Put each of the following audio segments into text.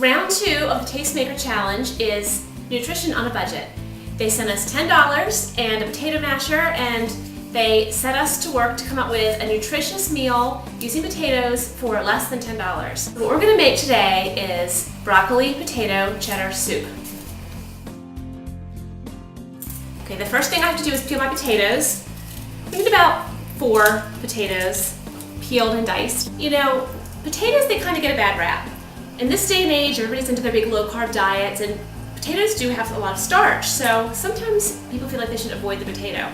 round 2 of the Tastemaker Challenge is Nutrition on a Budget. They sent us $10 and a potato masher, and they set us to work to come up with a nutritious meal using potatoes for less than $10. What we're going to make today is broccoli potato cheddar soup. Okay, the first thing I have to do is peel my potatoes. I need about 4 potatoes, peeled and diced. You know, potatoes, they kind of get a bad rap. In this day and age, everybody's into their big low-carb diets, and potatoes do have a lot of starch, so sometimes people feel like they should avoid the potato.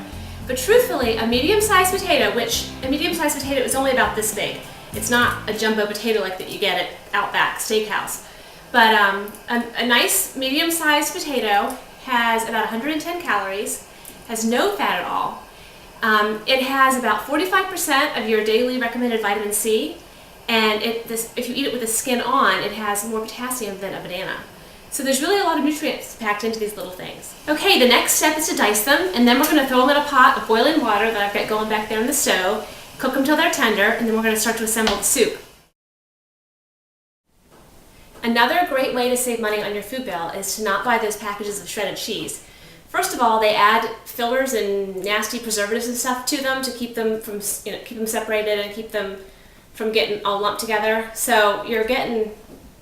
But truthfully, a medium-sized potato, which a medium-sized potato is only about this big. It's not a jumbo potato like that you get at Outback Steakhouse. But a nice medium-sized potato has about 110 calories, has no fat at all. It has about 45% of your daily recommended vitamin C, and if you eat it with the skin on, it has more potassium than a banana. So there's really a lot of nutrients packed into these little things. Okay, the next step is to dice them, and then we're going to throw them in a pot of boiling water that I've got going back there on the stove, cook them till they're tender, and then we're going to start to assemble the soup. Another great way to save money on your food bill is to not buy those packages of shredded cheese. First of all, they add fillers and nasty preservatives and stuff to them to keep them from, keep them separated and keep them from getting all lumped together. So you're getting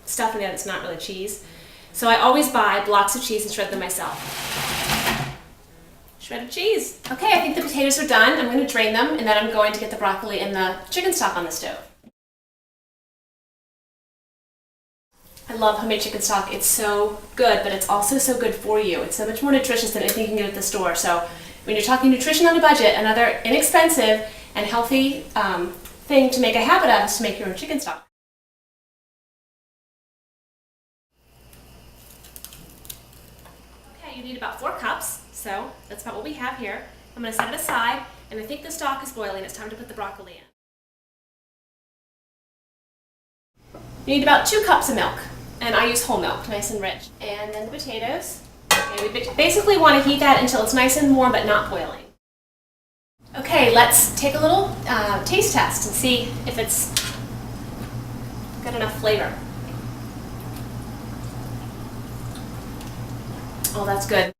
stuff in there that's not really cheese. So I always buy blocks of cheese and shred them myself. Shredded cheese. Okay, I think the potatoes are done. I'm going to drain them, and then I'm going to get the broccoli and the chicken stock on the stove. I love homemade chicken stock. It's so good, but it's also so good for you. It's so much more nutritious than anything you can get at the store. So when you're talking nutrition on a budget, another inexpensive and healthy thing to make a habit of is to make your own chicken stock. Okay, you need about 4 cups, so that's about what we have here. I'm going to set it aside, and I think the stock is boiling. It's time to put the broccoli in. You need about 2 cups of milk, and I use whole milk, nice and rich. And then the potatoes. Okay, we basically want to heat that until it's nice and warm but not boiling. Okay, let's take a little taste test and see if it's got enough flavor. Oh, that's good.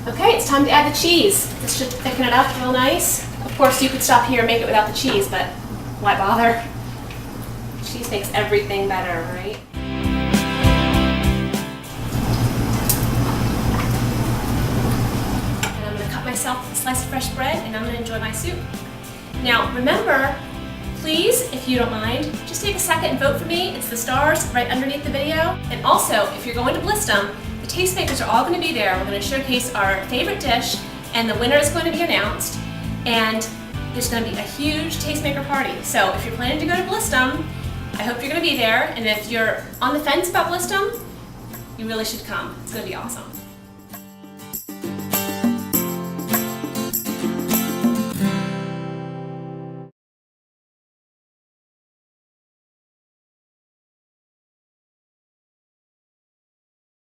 Okay, it's time to add the cheese. This should thicken it up real nice. Of course, you could stop here and make it without the cheese, but why bother? Cheese makes everything better, right? And I'm going to cut myself a slice of fresh bread, and I'm going to enjoy my soup. Now, remember, please, if you don't mind, just take a second and vote for me. It's the stars right underneath the video. And also, if you're going to Blistum, the Tastemakers are all going to be there. We're going to showcase our favorite dish, and the winner is going to be announced. And there's going to be a huge Tastemaker party. So if you're planning to go to Blistum, I hope you're going to be there. And if you're on the fence about Blistum, you really should come. It's going to be awesome.